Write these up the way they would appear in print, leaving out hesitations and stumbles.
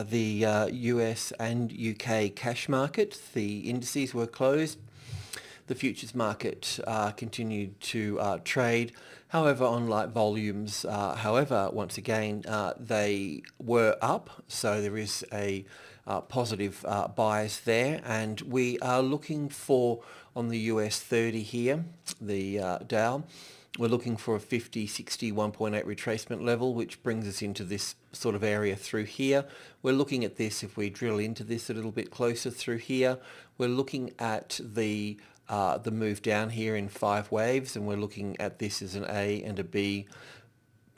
the US and UK cash market. The indices were closed. The futures market continued to trade. However, on light volumes, once again, they were up. So there is a positive bias there. And we are looking for, on the US 30 here, the Dow, we're looking for a 50, 60, 1.8 retracement level, which brings us into this sort of area through here. We're looking at this, if we drill into this a little bit closer through here, we're looking at the move down here in 5 waves, and we're looking at this as an A and a B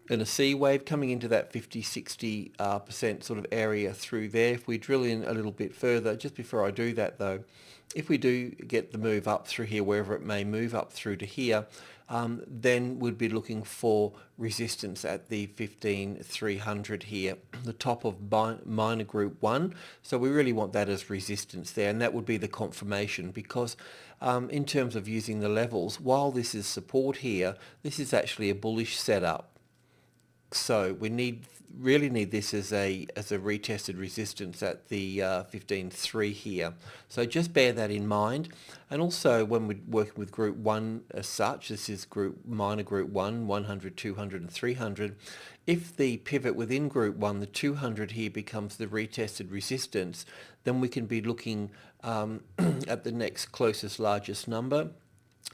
and a C wave coming into that 50-60% sort of area through there. If we drill in a little bit further, just before I do that though, if we do get the move up through here, wherever it may move up through to here, then we'd be looking for resistance at the 15,300 here, the top of minor group 1. So we really want that as resistance there, and that would be the confirmation, because in terms of using the levels, while this is support here, this is actually a bullish setup. So we really need this as a retested resistance at the 15.3 here. So just bear that in mind. And also when we're working with group 1 as such, this is minor group 1, 100, 200 and 300. If the pivot within group 1, the 200 here, becomes the retested resistance, then we can be looking at the next closest largest number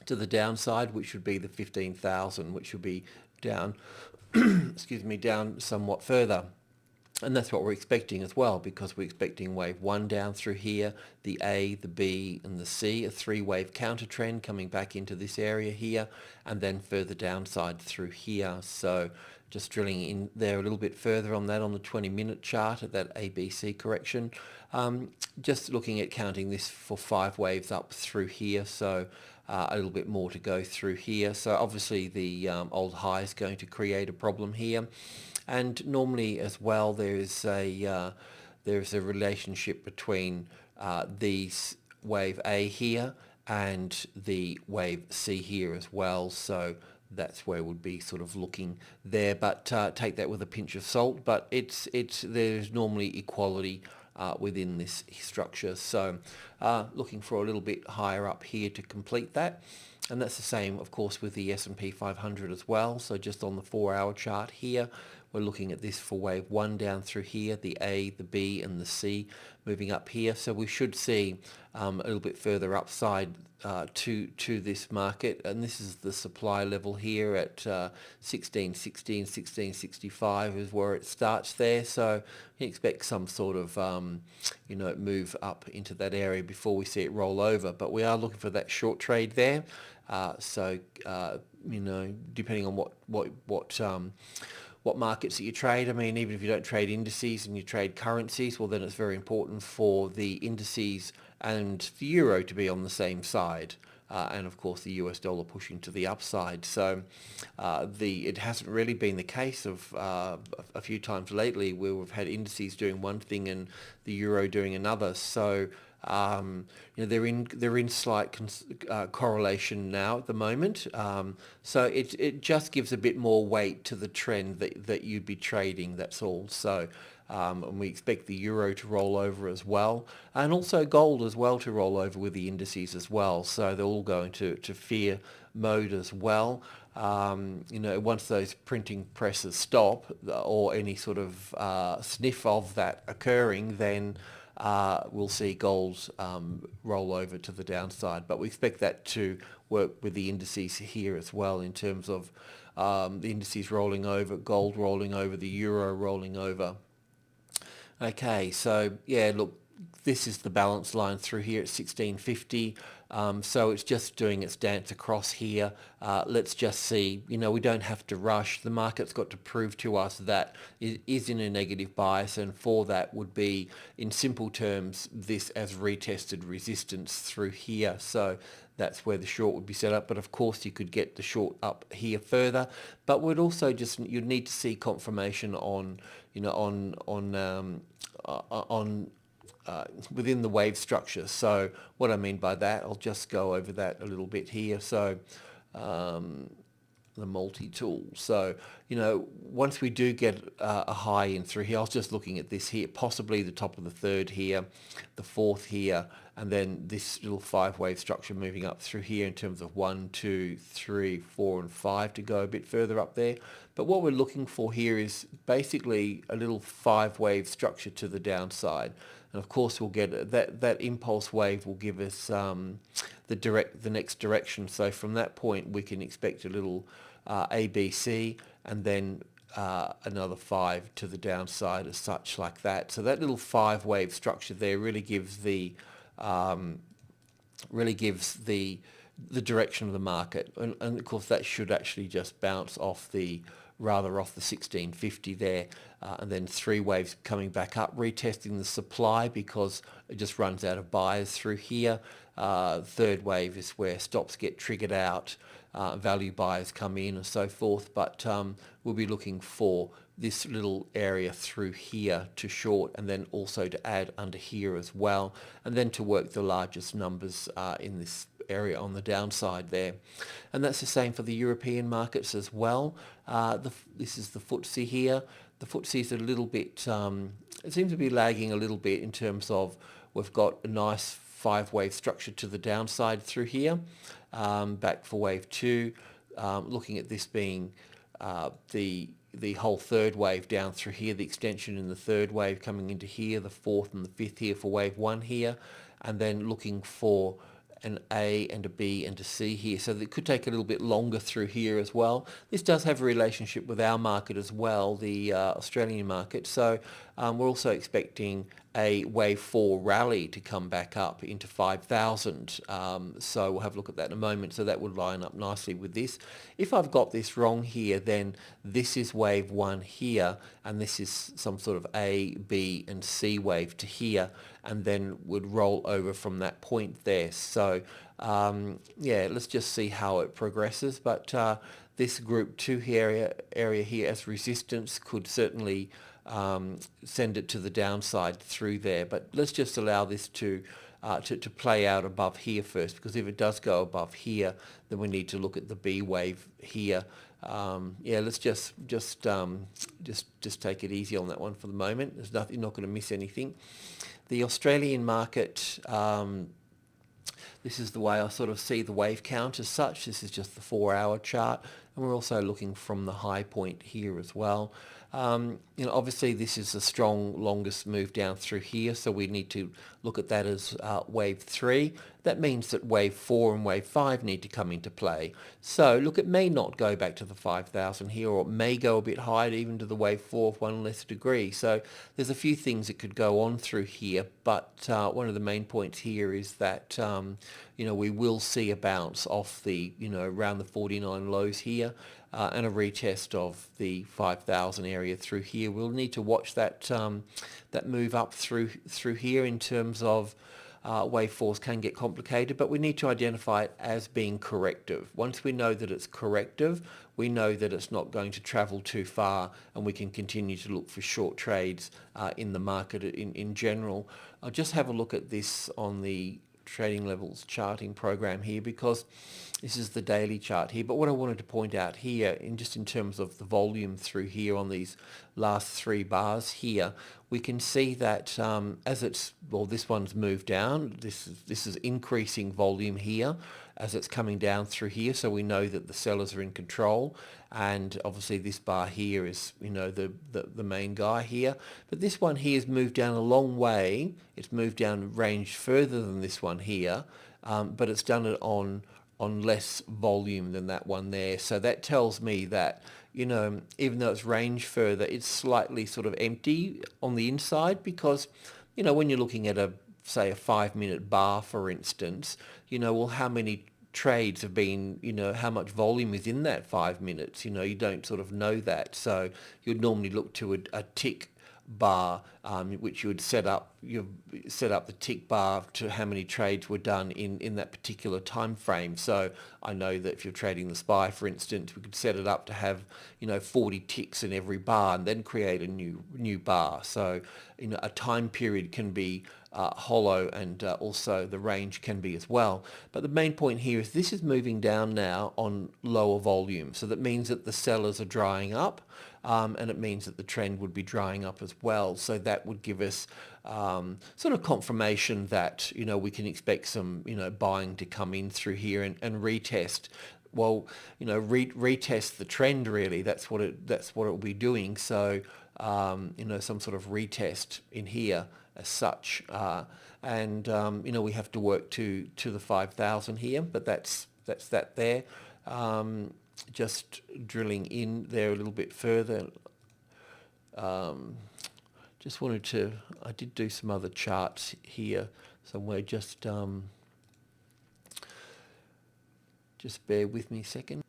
to the downside, which would be the 15,000, which would be down excuse me, down somewhat further. And that's what we're expecting as well, because we're expecting wave 1 down through here, the A, the B and the C, a 3-wave counter trend coming back into this area here, and then further downside through here. So just drilling in there a little bit further on that on the 20-minute chart at that ABC correction. Just looking at counting this for 5 waves up through here, so a little bit more to go through here. So obviously the old high is going to create a problem here, and normally as well there's a relationship between these wave A here and the wave C here as well. So that's where we'd be sort of looking there, but take that with a pinch of salt. But there's normally equality within this structure. So looking for a little bit higher up here to complete that. And that's the same, of course, with the S&P 500 as well. So just on the 4-hour chart here, we're looking at this for wave 1 down through here, the A, the B and the C moving up here. So we should see a little bit further upside to this market. And this is the supply level here at 1660 and 1665 is where it starts there. So you expect some sort of move up into that area before we see it roll over. But we are looking for that short trade there. Depending on what markets that you trade. I mean, even if you don't trade indices and you trade currencies, well, then it's very important for the indices and the euro to be on the same side. And of course the US dollar pushing to the upside. So it hasn't really been the case of a few times lately where we've had indices doing one thing and the euro doing another. So they're in slight correlation now at the moment. So it just gives a bit more weight to the trend that you'd be trading. That's all. So and we expect the euro to roll over as well, and also gold as well to roll over with the indices as well. So they're all going to fear mode as well. Once those printing presses stop, or any sort of sniff of that occurring, then we'll see gold roll over to the downside. But we expect that to work with the indices here as well, in terms of the indices rolling over, gold rolling over, the euro rolling over. Okay, so yeah, look, this is the balance line through here at 1650. So it's just doing its dance across here. Let's just see, we don't have to rush. The market's got to prove to us that it is in a negative bias, and for that would be, in simple terms, this as retested resistance through here. So that's where the short would be set up. But of course you could get the short up here further, but would also you'd need to see confirmation on within the wave structure. So what I mean by that, I'll just go over that a little bit here. So the multi-tool. So, once we do get a high in through here, I was just looking at this here, possibly the top of the third here, the fourth here, and then this little 5-wave structure moving up through here in terms of 1, 2, 3, 4, and 5 to go a bit further up there. But what we're looking for here is basically a little 5-wave structure to the downside. And of course we'll get that impulse wave will give us the next direction. So from that point we can expect a little ABC, and then another 5 to the downside as such, like that. So that little 5-wave structure there really gives the direction of the market, and of course that should actually just bounce off the 1650 there, and then 3 waves coming back up, retesting the supply because it just runs out of buyers through here. Third wave is where stops get triggered out, value buyers come in and so forth, but we'll be looking for this little area through here to short, and then also to add under here as well, and then to work the largest numbers in this area on the downside there. And that's the same for the European markets as well. This is the FTSE here. The FTSE is a little bit, it seems to be lagging a little bit in terms of we've got a nice 5-wave structure to the downside through here, back for wave 2, looking at this being the whole third wave down through here, the extension in the third wave coming into here, the fourth and the fifth here for wave 1 here, and then looking for an A and a B and a C here. So it could take a little bit longer through here as well. This does have a relationship with our market as well, the Australian market. So we're also expecting a wave 4 rally to come back up into 5,000. So we'll have a look at that in a moment. So that would line up nicely with this. If I've got this wrong here, then this is wave 1 here, and this is some sort of A, B, and C wave to here, and then would roll over from that point there. So yeah, let's just see how it progresses. But this group 2 area here as resistance could certainly send it to the downside through there. But let's just allow this to play out above here first, because if it does go above here, then we need to look at the B wave here. Yeah, let's just take it easy on that one for the moment. There's nothing, you're not going to miss anything. The Australian market, this is the way I sort of see the wave count as such. This is just the 4-hour chart, and we're also looking from the high point here as well. Obviously this is the strong longest move down through here, so we need to look at that as wave 3. That means that wave 4 and wave 5 need to come into play. So look, it may not go back to the 5,000 here, or it may go a bit higher, even to the wave 4 of 1 less degree. So there's a few things that could go on through here, but one of the main points here is that we will see a bounce off the around the 49 lows here, and a retest of the 5,000 area through here. We'll need to watch that that move up through here in terms of wave 4s can get complicated, but we need to identify it as being corrective. Once we know that it's corrective, we know that it's not going to travel too far, and we can continue to look for short trades in the market in general. I'll just have a look at this on the trading levels charting program here, because this is the daily chart here. But what I wanted to point out here, in terms of the volume through here on these last 3 bars here, we can see that this one's moved down. This is increasing volume here as it's coming down through here, so we know that the sellers are in control. And obviously this bar here is the main guy here, but this one here has moved down a long way. It's moved down range further than this one here, but it's done it on less volume than that one there. So that tells me that even though it's range further, it's slightly sort of empty on the inside, because when you're looking at say a 5-minute bar, for instance, well, how many trades have been, how much volume is in that 5 minutes? You don't sort of know that. So you'd normally look to a tick bar, which you would set up, you've set up the tick bar to how many trades were done in that particular time frame. So I know that if you're trading the SPY, for instance, we could set it up to have 40 ticks in every bar and then create a new bar. So a time period can be hollow, and also the range can be as well. But the main point here is this is moving down now on lower volume. So that means that the sellers are drying up, and it means that the trend would be drying up as well. So that would give us sort of confirmation that we can expect some buying to come in through here and retest. Well, retest the trend really. That's what it will be doing. So some sort of retest in here as such, and we have to work to the 5,000 here, but that's that there. Just drilling in there a little bit further. Just wanted to, I did do some other charts here somewhere. Just bear with me a second.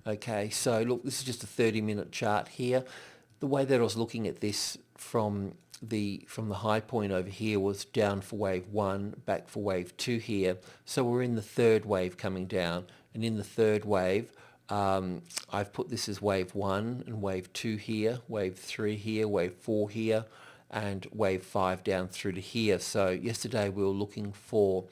Okay, so look, this is just a 30-minute chart here. The way that I was looking at this from the high point over here was down for wave 1, back for wave 2 here. So we're in the third wave coming down, and in the third wave, I've put this as wave 1 and wave 2 here, wave 3 here, wave 4 here, and wave 5 down through to here. So yesterday we were looking for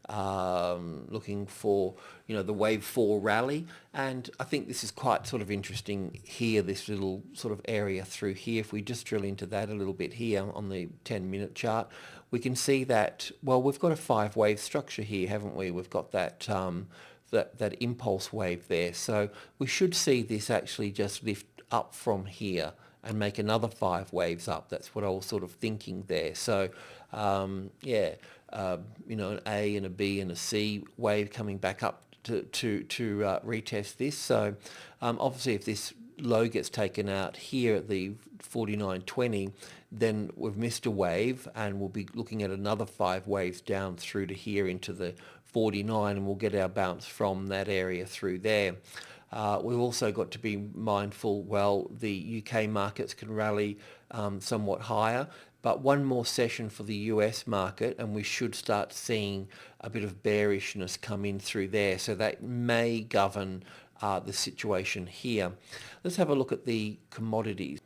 the wave 4 rally, and I think this is quite sort of interesting here, this little sort of area through here. If we just drill into that a little bit here on the 10-minute chart, we can see that, well, we've got a 5-wave structure here, haven't we? We've got that that impulse wave there. So we should see this actually just lift up from here and make another 5 waves up. That's what I was sort of thinking there. So an A and a B and a C wave coming back up to retest this. So obviously if this low gets taken out here at the 49.20, then we've missed a wave, and we'll be looking at another 5 waves down through to here into the 49, and we'll get our bounce from that area through there. We've also got to be mindful, well, the UK markets can rally somewhat higher, but one more session for the US market and we should start seeing a bit of bearishness come in through there. So that may govern the situation here. Let's have a look at the commodities.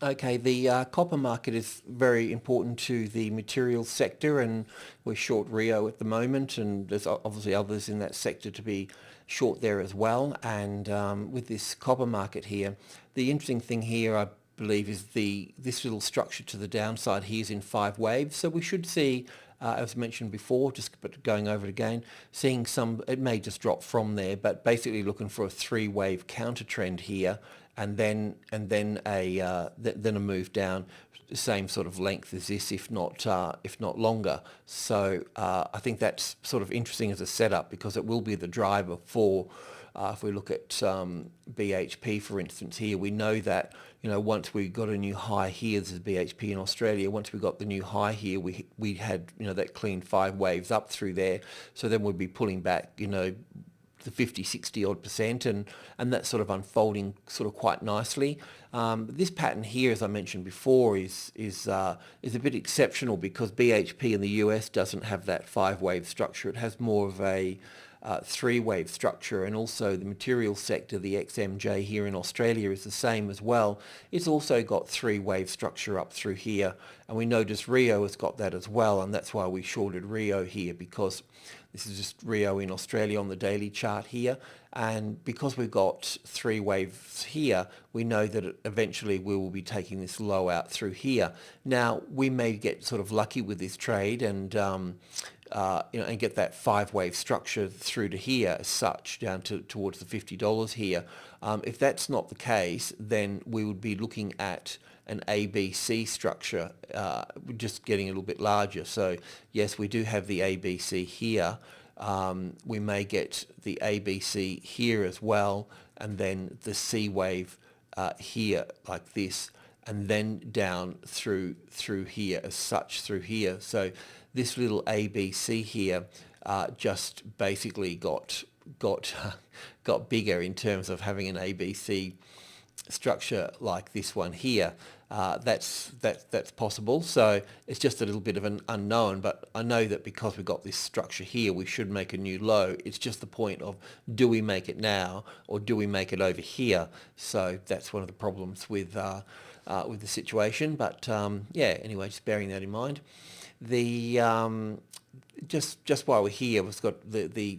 Okay, the copper market is very important to the materials sector, and we're short Rio at the moment, and there's obviously others in that sector to be short there as well. And with this copper market here, the interesting thing here, I believe, is this little structure to the downside here is in 5 waves. So we should see, as mentioned before, just going over it again, seeing some, it may just drop from there, but basically looking for a 3-wave counter trend here, and then a move down the same sort of length as this, if not longer. So I think that's sort of interesting as a setup, because it will be the driver for if we look at BHP, for instance, here, we know that once we got a new high here, this is BHP in Australia, once we got the new high here, we had that clean 5 waves up through there. So then we'd be pulling back the 50, 60 odd percent, and that's sort of unfolding sort of quite nicely. This pattern here, as I mentioned before, is a bit exceptional, because BHP in the US doesn't have that 5-wave structure. It has more of a 3-wave structure, and also the materials sector, the XMJ here in Australia, is the same as well. It's also got 3-wave structure up through here, and we notice Rio has got that as well, and that's why we shorted Rio here, because this is just Rio in Australia on the daily chart here, and because we've got 3 waves here, we know that eventually we will be taking this low out through here. Now, we may get sort of lucky with this trade and and get that 5-wave structure through to here as such, down towards the $50 here. If that's not the case, then we would be looking at an ABC structure, just getting a little bit larger. So yes, we do have the ABC here. We may get the ABC here as well, and then the C wave here like this, and then down through here as such through here. So this little ABC here just basically got bigger in terms of having an ABC structure like this one here. That's possible. So it's just a little bit of an unknown, but I know that because we've got this structure here, we should make a new low. It's just the point of, do we make it now or do we make it over here? So that's one of the problems with the situation. But yeah, anyway, just bearing that in mind. The just while we're here, we've got the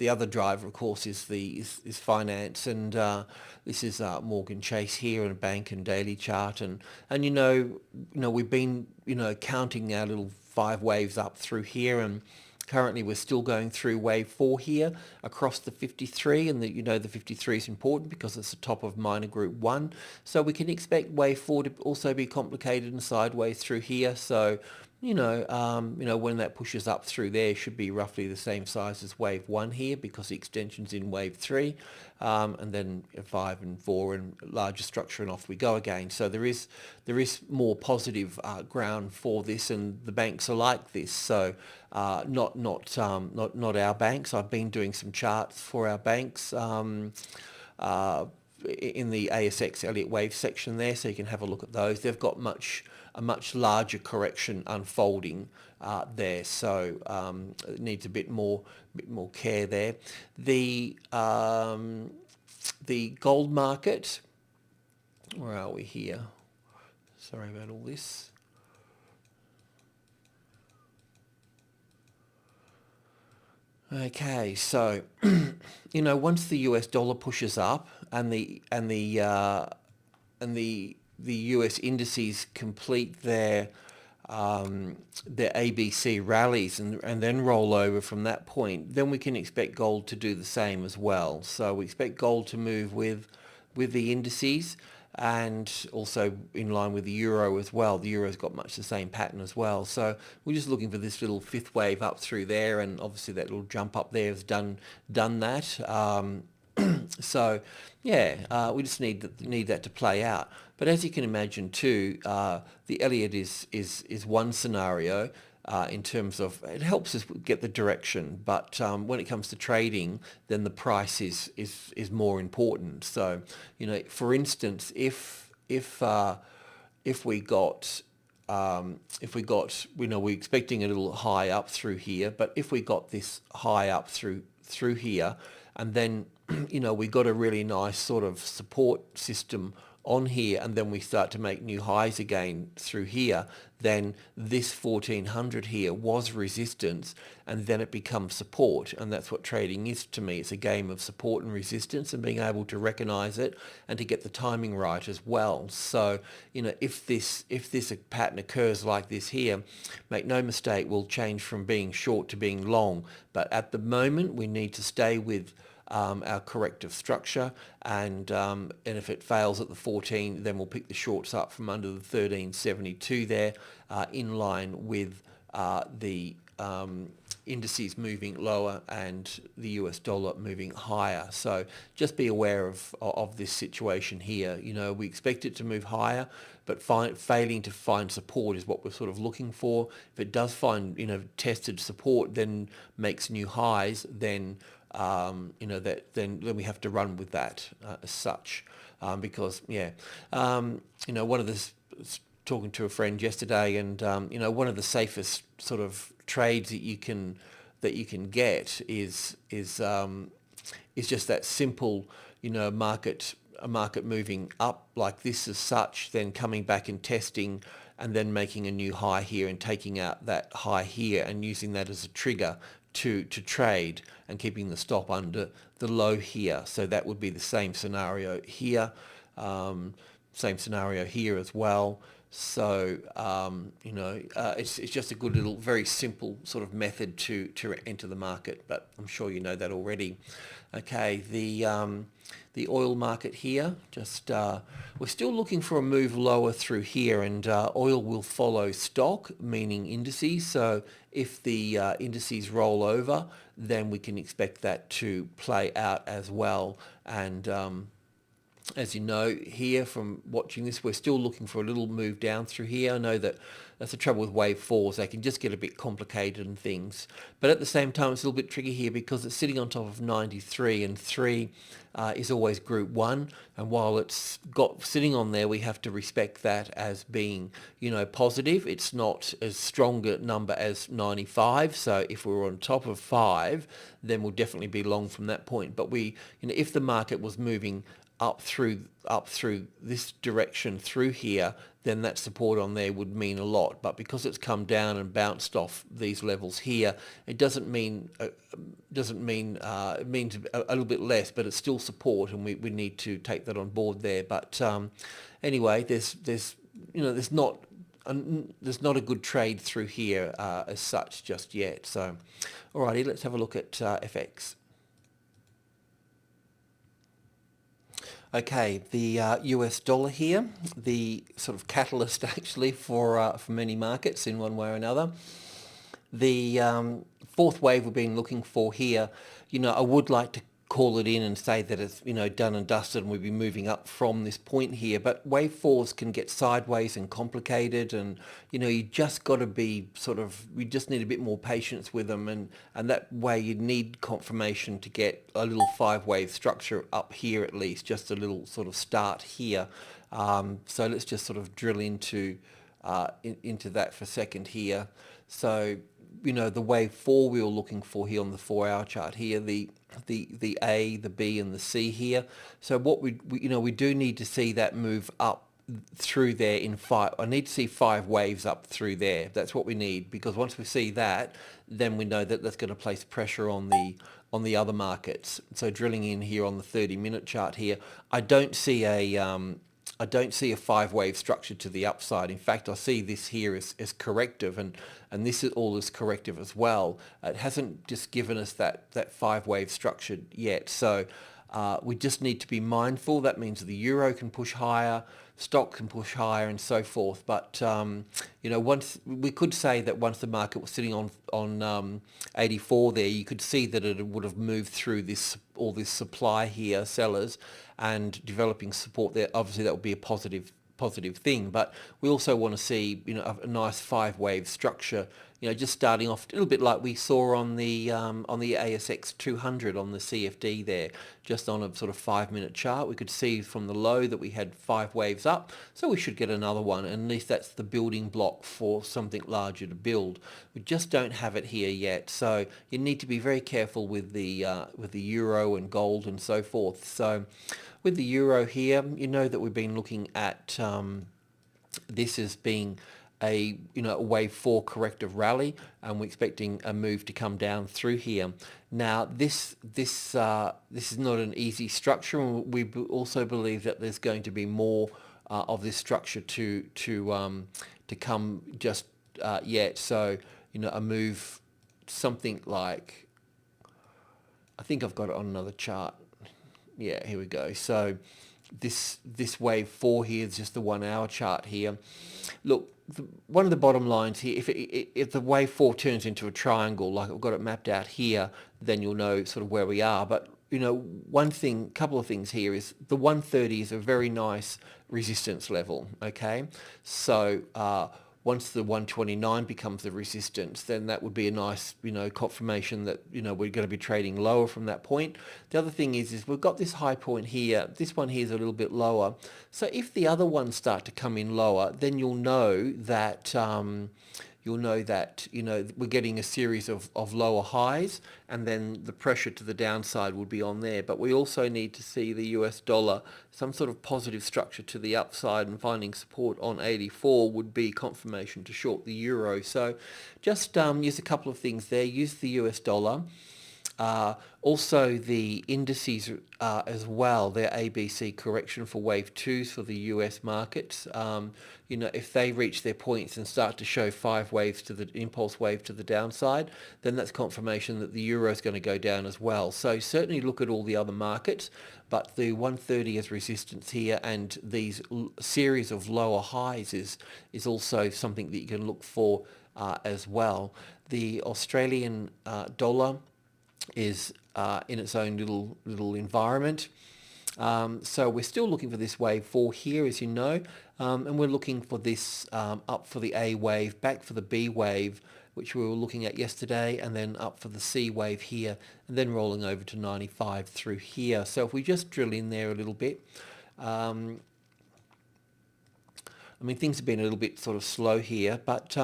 other driver, of course, is finance, and this is Morgan Chase here, and a bank and daily chart, and we've been counting our little 5 waves up through here, and currently we're still going through wave 4 here across the 53, and the 53 is important because it's the top of minor group 1, so we can expect wave 4 to also be complicated and sideways through here. So when that pushes up through there, should be roughly the same size as wave 1 here, because the extension's in wave 3, and then 5 and 4 and larger structure, and off we go again. So there is more positive ground for this, and the banks are like this. So not our banks. I've been doing some charts for our banks. In the ASX Elliott wave section there, so you can have a look at those. They've got a much larger correction unfolding there, so it needs a bit more care there. The gold market, where are we here? Sorry about all this. Okay, so once the US dollar pushes up and the US indices complete their ABC rallies and then roll over from that point, then we can expect gold to do the same as well. So we expect gold to move with the indices, and also in line with the euro as well. The euro's got much the same pattern as well. So we're just looking for this little 5th wave up through there, and obviously that little jump up there has done that. So yeah, we just need that to play out. But as you can imagine too, the Elliott is one scenario. In terms of, it helps us get the direction, but when it comes to trading, then the price is more important. So for instance, if we got we're expecting a little high up through here, but if we got this high up through here, and then we got a really nice sort of support system on here, and then we start to make new highs again through here, then this 1400 here was resistance, and then it becomes support. And that's what trading is to me. It's a game of support and resistance, and being able to recognize it and to get the timing right as well. So if this pattern occurs like this here, make no mistake, we'll change from being short to being long. But at the moment, we need to stay with our corrective structure, and if it fails at the 14, then we'll pick the shorts up from under the 1372 there, in line with the indices moving lower and the US dollar moving higher. So just be aware of this situation here. We expect it to move higher, but failing to find support is what we're sort of looking for. If it does find tested support, then makes new highs, then then we have to run with that as such, because one of the talking to a friend yesterday, and one of the safest sort of trades that you can get is just that simple, a market moving up like this as such, then coming back and testing, and then making a new high here and taking out that high here and using that as a trigger to trade, and keeping the stop under the low here. So that would be the same scenario here, same scenario here as well. So it's just a good little, very simple sort of method to enter the market, but I'm sure you know that already. Okay, the oil market here, just we're still looking for a move lower through here, and oil will follow stock, meaning indices. So if the indices roll over, then we can expect that to play out as well. And as you know here from watching this, we're still looking for a little move down through here. I know that That's the trouble with wave fours. They can just get a bit complicated and things. But at the same time, it's a little bit tricky here because it's sitting on top of 93, and 3 is always group 1. And while it's got sitting on there, we have to respect that as being, positive. It's not as strong a number as 95. So if we were on top of 5, then we'll definitely be long from that point. But if the market was moving up through this direction through here, then that support on there would mean a lot. But because it's come down and bounced off these levels here, it doesn't mean it means a little bit less, but it's still support, and we need to take that on board there. But anyway, there's not a good trade through here as such just yet. So, alrighty, let's have a look at FX. Okay, the US dollar here, the sort of catalyst actually for many markets in one way or another. The fourth wave we've been looking for here, I would like to call it in and say that it's, done and dusted and we'll be moving up from this point here. But wave fours can get sideways and complicated, and, you just got to be we just need a bit more patience with them. And that way you need confirmation to get a little 5-wave structure up here at least, just a little sort of start here. So let's just sort of drill into that for a second here. So, the wave 4 we were looking for here on the 4-hour chart here, the A, the B, and the C here. So what we do need to see that move up through there in 5. I need to see 5 waves up through there. That's what we need, because once we see that, then we know that that's going to place pressure on the other markets. So drilling in here on the 30-minute chart here, I don't see a 5-wave structure to the upside. In fact, I see this here as corrective, and this is all as corrective as well. It hasn't just given us that 5-wave structure yet. So we just need to be mindful. That means the euro can push higher, stock can push higher, and so forth. But once we could say that once the market was sitting on 84 there, you could see that it would have moved through all this supply here, sellers, and developing support there. Obviously, that would be a positive thing. But we also want to see a nice 5-wave structure. Just starting off a little bit like we saw on the ASX 200 on the CFD there, just on a sort of 5-minute chart. We could see from the low that we had 5 waves up, so we should get another one, and at least that's the building block for something larger to build. We just don't have it here yet, so you need to be very careful with the euro and gold and so forth. So with the euro here, that we've been looking at this as being a wave 4 corrective rally, and we're expecting a move to come down through here. Now this is not an easy structure, and we also believe that there's going to be more of this structure to come just yet. So a move something like, I think I've got it on another chart. Yeah, here we go. So this wave 4 here is just the 1-hour chart here. Look, one of the bottom lines here, if the wave 4 turns into a triangle, like I've got it mapped out here, then you'll know sort of where we are. But couple of things here is the 130 is a very nice resistance level. Okay, so once the 129 becomes the resistance, then that would be a nice, confirmation that, we're going to be trading lower from that point. The other thing is we've got this high point here. This one here is a little bit lower. So if the other ones start to come in lower, then you'll know that we're getting a series of lower highs, and then the pressure to the downside would be on there. But we also need to see the US dollar, some sort of positive structure to the upside, and finding support on 84 would be confirmation to short the euro. So just use a couple of things there. Use the US dollar. Also the indices as well, their ABC correction for wave 2s for the US markets. If they reach their points and start to show 5 waves to the impulse wave to the downside, then that's confirmation that the euro is going to go down as well. So certainly look at all the other markets, but the 130 as resistance here, and these series of lower highs is also something that you can look for as well. The Australian dollar is in its own little environment. So we're still looking for this wave 4 here, as you know, and we're looking for this up for the A wave, back for the B wave, which we were looking at yesterday, and then up for the C wave here, and then rolling over to 95 through here. So if we just drill in there a little bit, I mean, things have been a little bit sort of slow here, but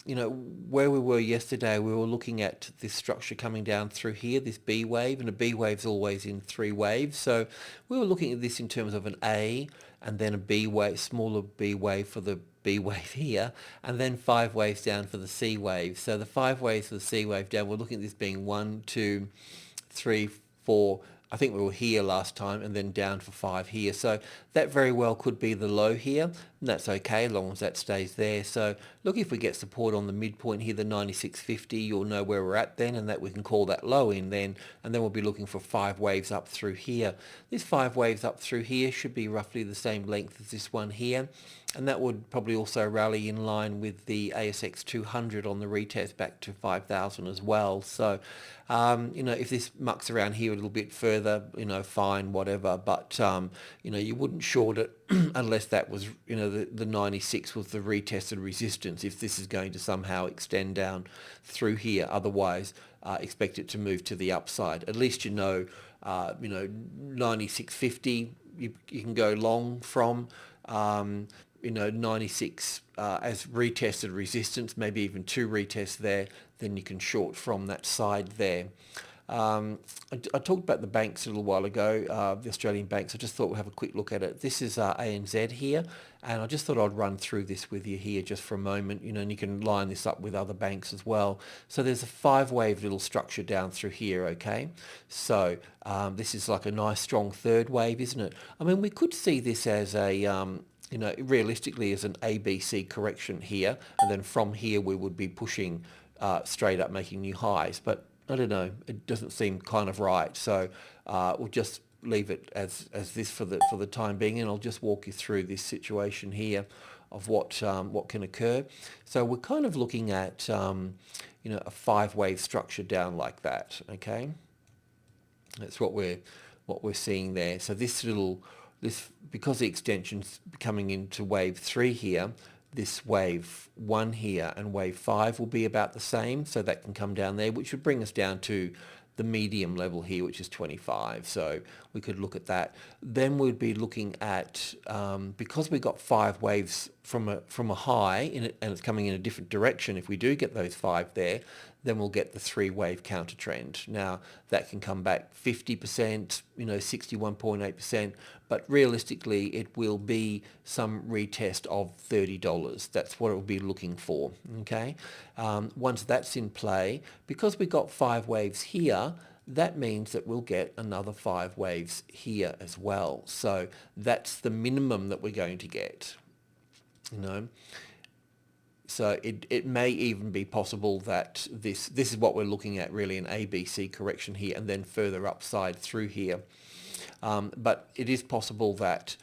you know, where we were yesterday, we were looking at this structure coming down through here, this B wave, and a B wave's always in 3 waves. So we were looking at this in terms of an A, and then a B wave, smaller B wave for the B wave here, and then 5 waves down for the C wave. So the 5 waves for the C wave down, we're looking at this being 1, 2, 3, 4. I think we were here last time, and then down for 5 here. So that very well could be the low here, and that's okay as long as that stays there. So look, if we get support on the midpoint here, the 96.50, you'll know where we're at then, and that we can call that low in then, and then we'll be looking for 5 waves up through here. This 5 waves up through here should be roughly the same length as this one here, and that would probably also rally in line with the ASX 200 on the retest back to 5,000 as well. So, you know, if this mucks around here a little bit further, you know, fine, whatever, but, you know, you wouldn't short it unless that was, you know, the 96 was the retested resistance, if this is going to somehow extend down through here. Otherwise, expect it to move to the upside. At least you know, 96.50 you can go long from. You know, 96 as retested resistance, maybe even 2 retests there, then you can short from that side there. I talked about the banks a little while ago, the Australian banks. I just thought we'd have a quick look at it. This is ANZ here, and I just thought I'd run through this with you here just for a moment, you know, and you can line this up with other banks as well. So there's a 5-wave little structure down through here, okay? So this is like a nice strong 3rd wave, isn't it? I mean, we could see this as a... you know, realistically as an ABC correction here, and then from here we would be pushing straight up, making new highs. But I don't know, it doesn't seem kind of right. So we'll just leave it as this for the time being, and I'll just walk you through this situation here of what can occur. So we're kind of looking at you know, a 5-wave structure down like that. Okay, that's what we're seeing there. So this because the extension's coming into wave 3 here, this wave 1 here and wave 5 will be about the same, so that can come down there, which would bring us down to the medium level here, which is 25. So we could look at that. Then we'd be looking at, because we got 5 waves from a high in it, and it's coming in a different direction, if we do get those 5 there, then we'll get the 3-wave counter trend. Now that can come back 50%, you know, 61.8%, but realistically it will be some retest of $30. That's what it will be looking for, okay? Once that's in play, because we got 5 waves here, that means that we'll get another 5 waves here as well. So that's the minimum that we're going to get, you know. So it may even be possible that this is what we're looking at, really, an ABC correction here, and then further upside through here. But it is possible that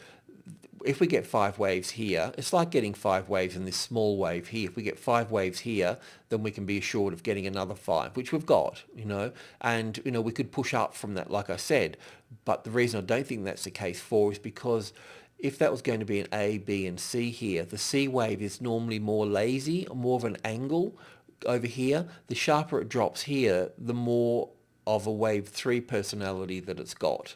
if we get 5 waves here, it's like getting 5 waves in this small wave here. If we get 5 waves here, then we can be assured of getting another 5, which we've got, you know, and, you know, we could push up from that, like I said. But the reason I don't think that's the case for is because if that was going to be an A, B, and C here, the C wave is normally more lazy, more of an angle over here. The sharper it drops here, the more of a wave 3 personality that it's got.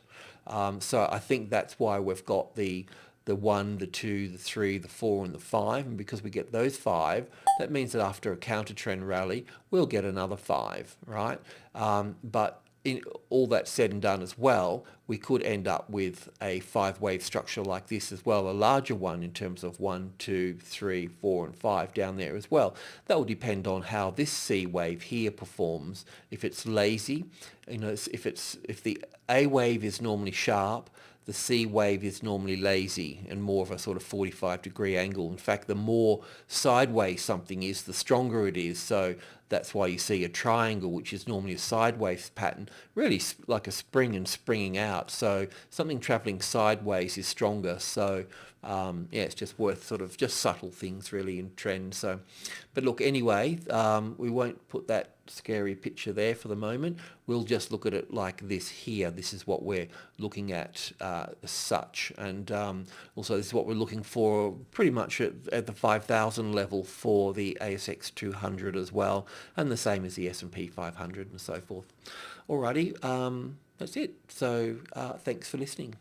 So I think that's why we've got the 1, the 2, the 3, the 4, and the 5. And because we get those 5, that means that after a counter trend rally, we'll get another 5, right? But in all that said and done as well, we could end up with a 5-wave structure like this as well, a larger one in terms of 1, 2, 3, 4, and 5 down there as well. That will depend on how this C wave here performs. If it's lazy, you know, if the A wave is normally sharp, the C wave is normally lazy and more of a sort of 45-degree angle. In fact, the more sideways something is, the stronger it is. So That's why you see a triangle, which is normally a sideways pattern, really like a spring and springing out. So something travelling sideways is stronger. So yeah, it's just worth sort of just subtle things really in trend. So, but look, anyway, we won't put that scary picture there for the moment. We'll just look at it like this here. This is what we're looking at as such. And also this is what we're looking for pretty much at the 5,000 level for the ASX 200 as well. And the same as the S&P 500 and so forth. Alrighty, that's it. So thanks for listening.